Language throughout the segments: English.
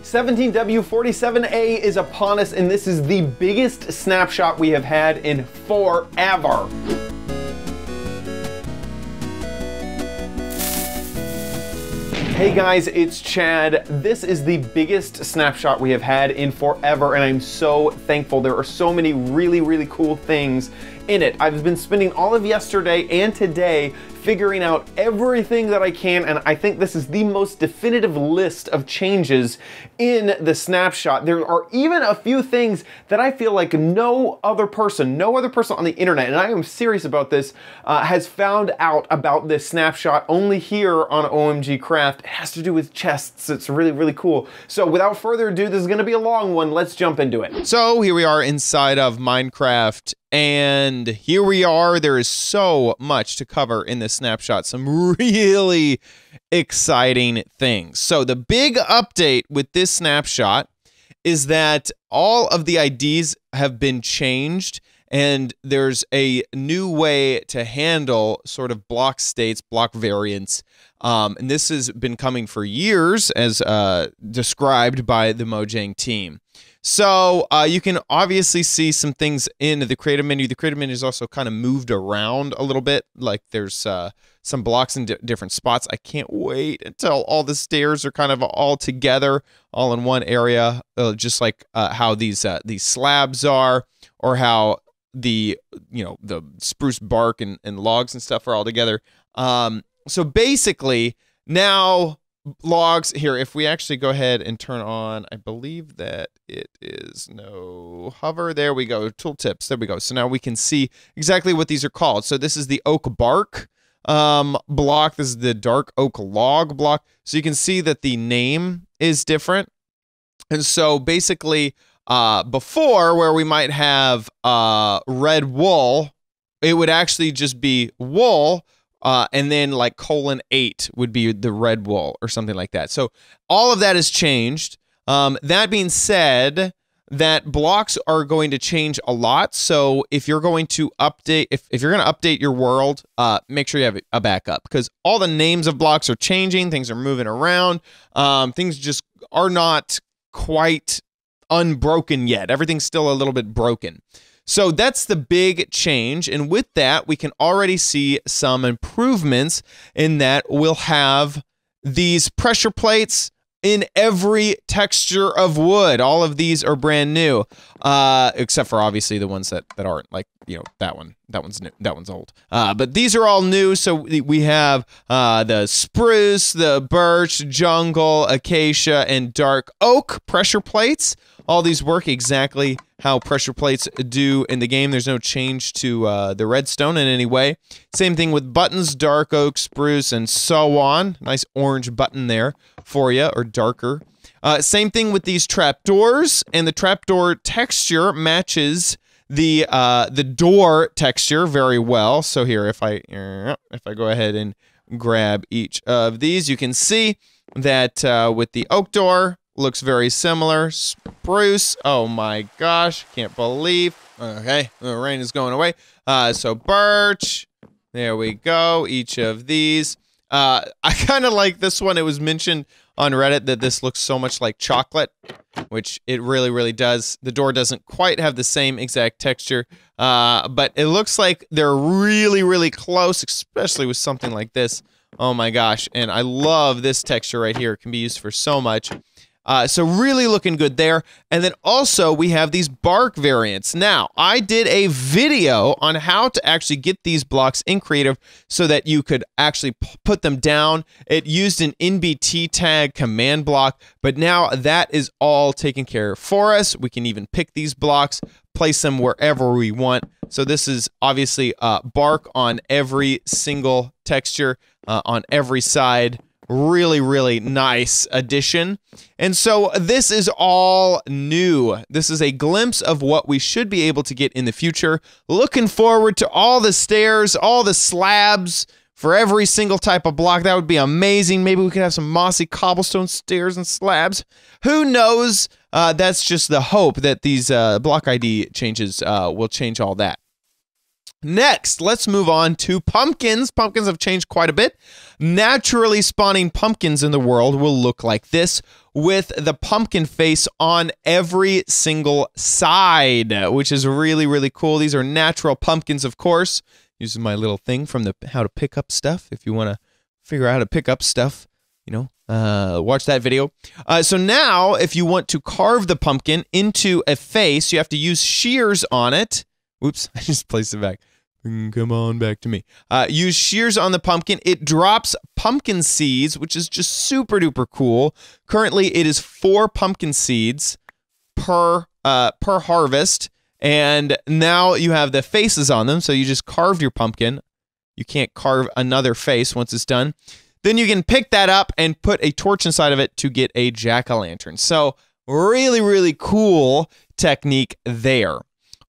17W47A is upon us, and this is the biggest snapshot we have had in forever. Hey guys, it's Chad. This is the biggest snapshot we have had in forever, and I'm so thankful. There are so many really cool things in it. I've been spending all of yesterday and today figuring out everything that I can, and I think this is the most definitive list of changes in the snapshot. There are even a few things that I feel like no other person on the internet, and I am serious about this, has found out about this snapshot only here on OMGcraft. It has to do with chests. It's really cool. So without further ado, this is gonna be a long one. Let's jump into it. So here we are inside of Minecraft, and here we are. There is so much to cover in this snapshot. Some really exciting things. So the big update with this snapshot is that all of the IDs have been changed, and there's a new way to handle sort of block states, block variants. And this has been coming for years, as described by the Mojang team. So you can obviously see some things in the creative menu. The creative menu is also kind of moved around a little bit. Like there's some blocks in different spots. I can't wait until all the stairs are kind of all together, all in one area, just like how these slabs are, or how the spruce bark and logs and stuff are all together. So basically now logs here, if we actually go ahead and turn on, I believe that it is no hover. There we go. Tooltips. There we go. So now we can see exactly what these are called. So this is the oak bark block. This is the dark oak log block. So you can see that the name is different. And so basically before, where we might have red wool, it would actually just be wool. And then like :8 would be the red wool or something like that. So all of that has changed. That being said, that blocks are going to change a lot. So if you're going to update, if you're going to update your world, make sure you have a backup, because all the names of blocks are changing. Things are moving around. Things just are not quite unbroken yet. Everything's still a little bit broken. So that's the big change, and with that, we can already see some improvements in that we'll have these pressure plates in every texture of wood. All of these are brand new, except for obviously the ones that aren't, like, that one's new, that one's old. But these are all new, so we have the spruce, the birch, jungle, acacia, and dark oak pressure plates. All these work exactly how pressure plates do in the game. There's no change to the redstone in any way. Same thing with buttons, dark oak, spruce, and so on. Nice orange button there for you, or darker. Same thing with these trapdoors, and the trapdoor texture matches the door texture very well. So here, if I go ahead and grab each of these, you can see that with the oak door, looks very similar. Spruce, oh my gosh, can't believe. Okay, the rain is going away. So birch, there we go, each of these. I kind of like this one. It was mentioned on Reddit that this looks so much like chocolate, which it really does. The door doesn't quite have the same exact texture, but it looks like they're really close, especially with something like this. Oh my gosh, and I love this texture right here. It can be used for so much. So really looking good there. And then also we have these bark variants. Now, I did a video on how to actually get these blocks in creative so that you could actually put them down. It used an NBT tag command block, but now that is all taken care of for us. We can even pick these blocks, place them wherever we want. So this is obviously bark on every single texture, on every side. Really nice addition. And so this is all new. This is a glimpse of what we should be able to get in the future. Looking forward to all the stairs, all the slabs for every single type of block. That would be amazing. Maybe we could have some mossy cobblestone stairs and slabs. Who knows? That's just the hope that these block ID changes will change all that. Next, let's move on to pumpkins. Pumpkins have changed quite a bit. Naturally spawning pumpkins in the world will look like this, with the pumpkin face on every single side, which is really, really cool. These are natural pumpkins, of course. Using my little thing from the how to pick up stuff. If you want to figure out how to pick up stuff, you know, watch that video. So now, if you want to carve the pumpkin into a face, you have to use shears on it. Whoops, I just placed it back. Come on back to me. Use shears on the pumpkin. It drops pumpkin seeds, which is just super duper cool. Currently, it is 4 pumpkin seeds per harvest. And now you have the faces on them, so you just carved your pumpkin. You can't carve another face once it's done. Then you can pick that up and put a torch inside of it to get a jack-o'-lantern. So really, really cool technique there.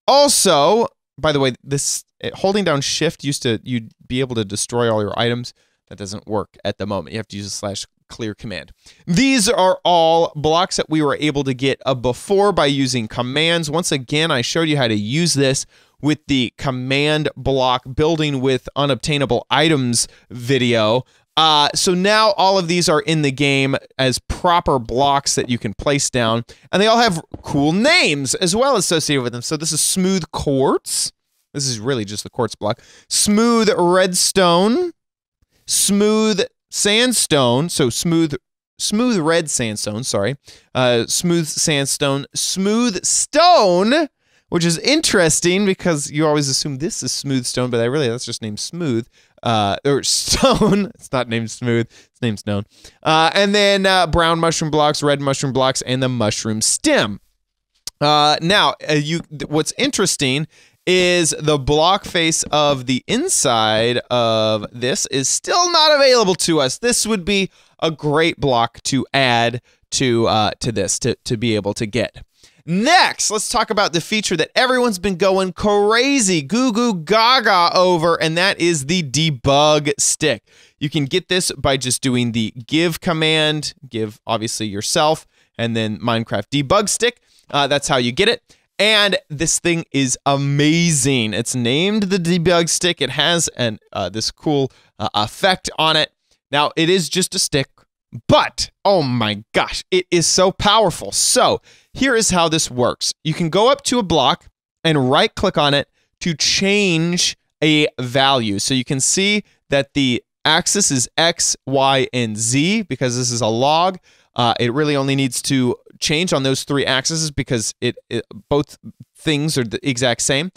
Also, by the way, this holding down shift you'd be able to destroy all your items. That doesn't work at the moment. You have to use a /clear command. These are all blocks that we were able to get before by using commands. Once again, I showed you how to use this with the command block building with unobtainable items video. So now all of these are in the game as proper blocks that you can place down, and they all have cool names as well associated with them. So this is smooth quartz. This is really just the quartz block. Smooth redstone. Smooth sandstone. So smooth red sandstone, sorry. Smooth sandstone. Smooth stone, which is interesting because you always assume this is smooth stone, but that's just named Smooth. Or Stone. It's not named Smooth. It's named Stone. And then brown mushroom blocks, red mushroom blocks, and the mushroom stem. Now, what's interesting is the block face of the inside of this is still not available to us. This would be a great block to add to this to be able to get. Next, let's talk about the feature that everyone's been going crazy goo goo gaga over, and that is the debug stick. You can get this by just doing the give command, give obviously yourself, and then Minecraft debug stick. That's how you get it. And this thing is amazing. It's named the debug stick. It has this cool effect on it. Now, it is just a stick, but oh my gosh, it is so powerful. So here is how this works. You can go up to a block and right click on it to change a value. So you can see that the axis is X, Y, and Z because this is a log. It really only needs to change on those 3 axes because both things are the exact same.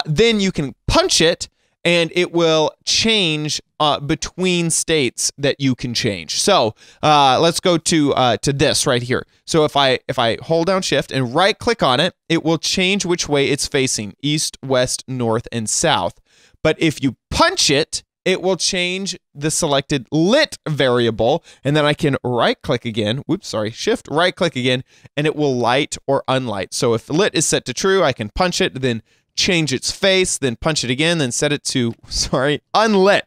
Then you can punch it and it will change between states that you can change. So let's go to this right here. So if I hold down shift and right click on it, it will change which way it's facing, east, west, north, and south. But if you punch it, it will change the selected lit variable, and then I can right click again, shift right click again, and it will light or unlight. So if lit is set to true, I can punch it, then change its face, then punch it again, then set it to, unlit.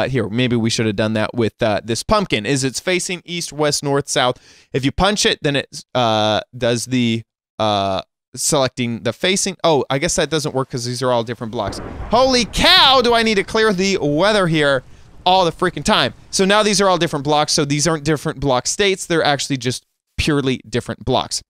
Here, maybe we should have done that with this pumpkin. Is it's facing east, west, north, south. If you punch it, then it does the selecting the facing. Oh, I guess that doesn't work because these are all different blocks. Holy cow, do I need to clear the weather here all the freaking time. So now these are all different blocks, so these aren't different block states. They're actually just purely different blocks.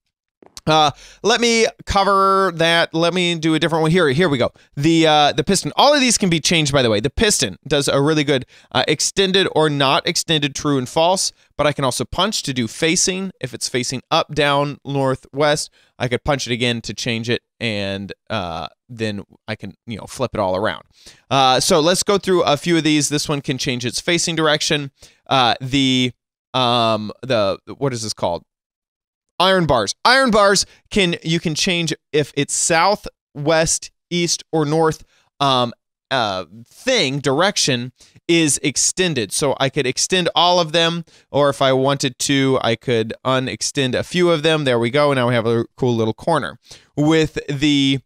Let me cover that. Let me do a different one. Here we go. The piston. All of these can be changed, by the way. The piston does a really good extended or not extended true and false, but I can also punch to do facing. If it's facing up, down, north, west, I could punch it again to change it, and then I can, flip it all around. So let's go through a few of these. This one can change its facing direction. What is this called? Iron bars. Iron bars you can change if it's south, west, east, or north direction is extended. So I could extend all of them, or if I wanted to, I could unextend a few of them. There we go. Now we have a cool little corner. With the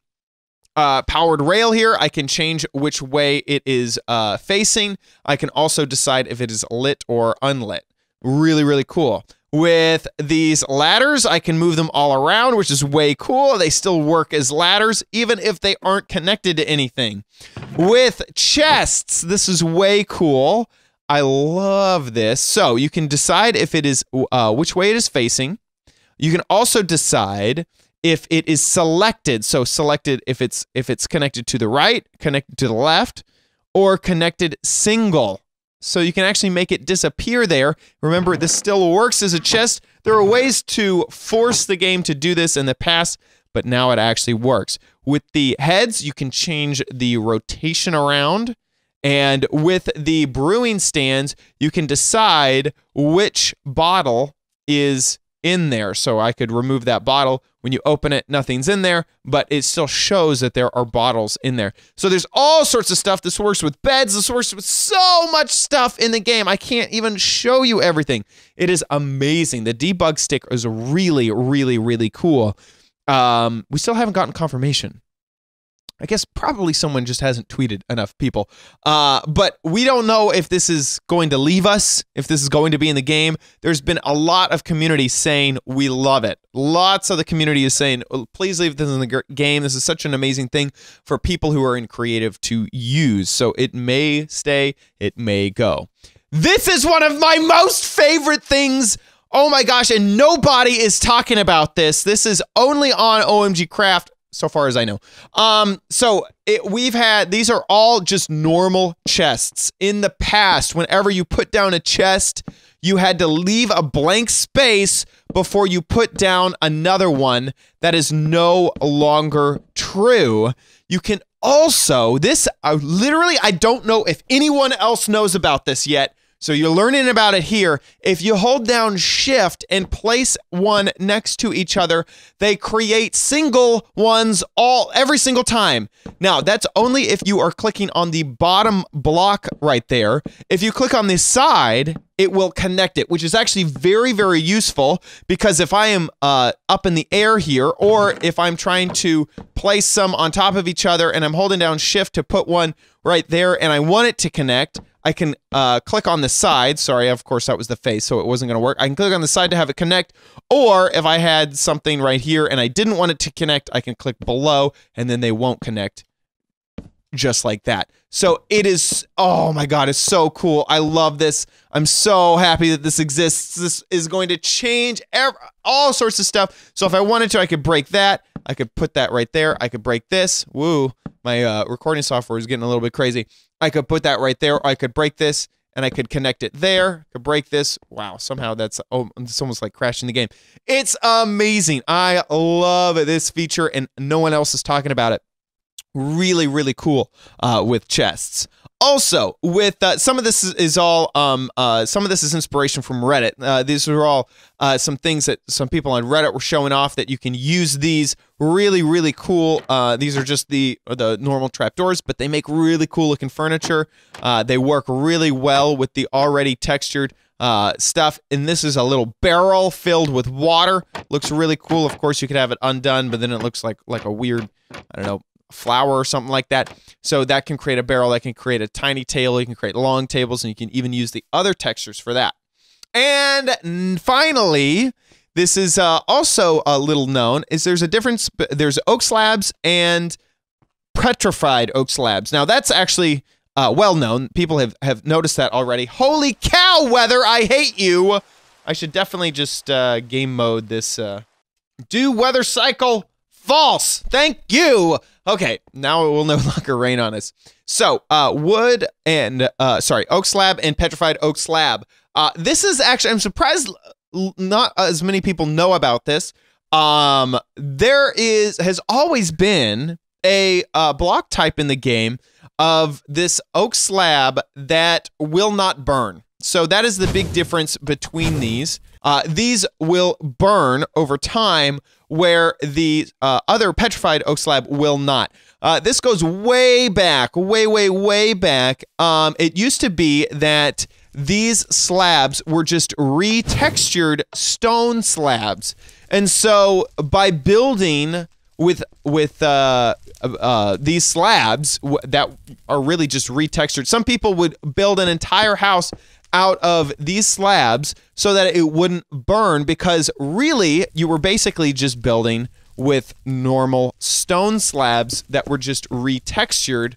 powered rail here, I can change which way it is facing. I can also decide if it is lit or unlit. Really, really cool. With these ladders, I can move them all around, which is way cool. They still work as ladders, even if they aren't connected to anything. With chests, this is way cool. I love this. So you can decide if it is which way it is facing. You can also decide if it is selected. So selected if it's connected to the right, connected to the left, or connected single. So you can actually make it disappear there. Remember, this still works as a chest. There are ways to force the game to do this in the past, but now it actually works. With the heads, you can change the rotation around. And with the brewing stands, you can decide which bottle is in there. So I could remove that bottle. When you open it, nothing's in there, but it still shows that there are bottles in there. So there's all sorts of stuff. This works with beds. This works with so much stuff in the game. I can't even show you everything. It is amazing. The debug stick is really, really, really cool. We still haven't gotten confirmation. I guess probably someone just hasn't tweeted enough people. But we don't know if this is going to leave us, if this is going to be in the game. There's been a lot of community saying we love it. Lots of the community is saying, oh, please leave this in the game. This is such an amazing thing for people who are in creative to use. So it may stay, it may go. This is one of my most favorite things. Oh my gosh, and nobody is talking about this. This is only on OMGcraft. So far as I know. These are all just normal chests. In the past, whenever you put down a chest, you had to leave a blank space before you put down another one. That is no longer true. You can also, literally, I don't know if anyone else knows about this yet. So you're learning about it here. If you hold down shift and place one next to each other, they create single ones every single time. Now, that's only if you are clicking on the bottom block right there. If you click on the side, it will connect it, which is actually very, very useful because if I am up in the air here, or if I'm trying to place some on top of each other and I'm holding down shift to put one right there and I want it to connect, I can click on the side. Sorry, of course, that was the face, so it wasn't going to work. I can click on the side to have it connect, or if I had something right here and I didn't want it to connect, I can click below, and then they won't connect just like that. So it is, oh my God, it's so cool. I love this. I'm so happy that this exists. This is going to change all sorts of stuff. So if I wanted to, I could break that. I could put that right there. I could break this. Woo, my recording software is getting a little bit crazy. I could put that right there, or I could break this, and I could connect it there. I could break this. Wow, somehow it's almost like crashing the game. It's amazing. I love this feature, and no one else is talking about it. Really, really cool with chests. Also, with some of this is all some of this is inspiration from Reddit. These are all some things that some people on Reddit were showing off that you can use these. Really, really cool. These are just the normal trapdoors, but they make really cool looking furniture. They work really well with the already textured stuff. And this is a little barrel filled with water. Looks really cool. Of course, you could have it undone, but then it looks like a weird, I don't know, flower or something like that. So that can create a barrel, that can create a tiny table, you can create long tables, and you can even use the other textures for that. And finally, this is also a little known, is there's a difference, there's oak slabs and petrified oak slabs. Now that's actually well known. People have noticed that already. Holy cow, Weather, I hate you. I should definitely just game mode this. Do weather cycle false. Thank you. Okay, now it will no longer rain on us. So, wood and, oak slab and petrified oak slab. This is actually, I'm surprised not as many people know about this. There has always been a block type in the game of this oak slab that will not burn. So that is the big difference between these. These will burn over time, where the other petrified oak slab will not. This goes way back, way back. It used to be that these slabs were just retextured stone slabs. And so by building with these slabs that are really just retextured, some people would build an entire house out of these slabs so that it wouldn't burn, because really you were basically just building with normal stone slabs that were just retextured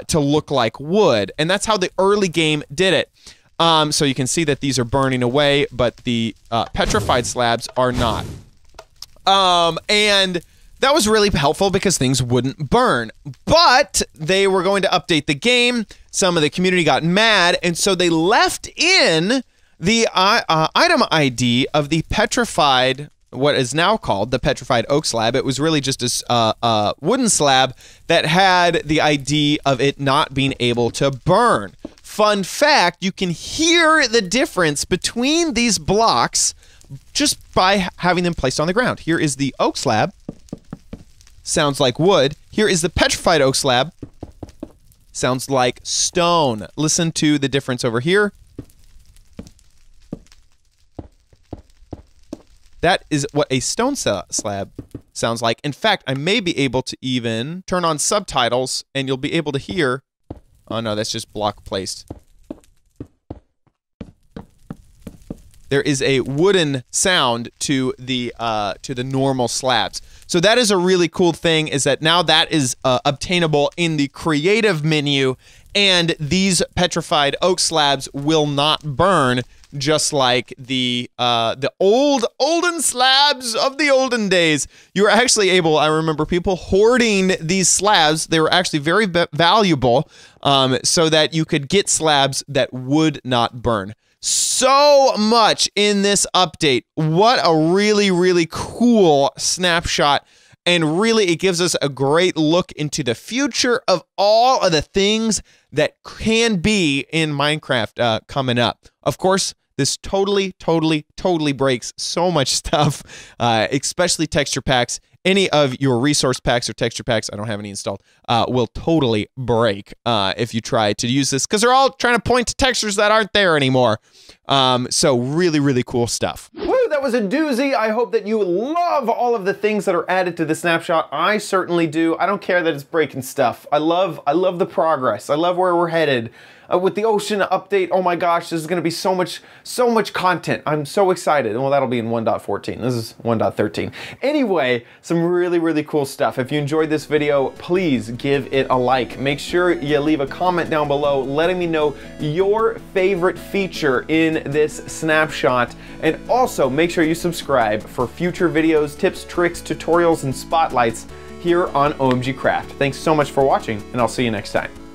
to look like wood. And that's how the early game did it. So you can see that these are burning away, but the petrified slabs are not. And that was really helpful because things wouldn't burn. But they were going to update the game. Some of the community got mad, and so they left in the item ID of the petrified, what is now called the petrified oak slab. It was really just a wooden slab that had the ID of it not being able to burn. Fun fact, you can hear the difference between these blocks just by having them placed on the ground. Here is the oak slab. Sounds like wood. Here is the petrified oak slab. Sounds like stone. Listen to the difference over here. That is what a stone slab sounds like. In fact, I may be able to even turn on subtitles and you'll be able to hear. Oh no, that's just block placed. There is a wooden sound to the normal slabs. So that is a really cool thing, is that now that is obtainable in the creative menu, and these petrified oak slabs will not burn, just like the olden slabs of the olden days. You were actually able, I remember people hoarding these slabs. They were actually very valuable, so that you could get slabs that would not burn. So much in this update. What a really, really cool snapshot. And really, it gives us a great look into the future of all of the things that can be in Minecraft coming up. Of course, this totally breaks so much stuff, especially texture packs. Any of your resource packs or texture packs, I don't have any installed, will totally break if you try to use this, because they're all trying to point to textures that aren't there anymore. So really, really cool stuff. Woo, that was a doozy. I hope that you love all of the things that are added to the snapshot. I certainly do. I don't care that it's breaking stuff. I love the progress. I love where we're headed. With the ocean update, oh my gosh, this is going to be so much content. I'm so excited. Well, that'll be in 1.14. This is 1.13. Anyway, some really, really cool stuff. If you enjoyed this video, please give it a like. Make sure you leave a comment down below letting me know your favorite feature in this snapshot. And also, make sure you subscribe for future videos, tips, tricks, tutorials, and spotlights here on OMGcraft. Thanks so much for watching, and I'll see you next time.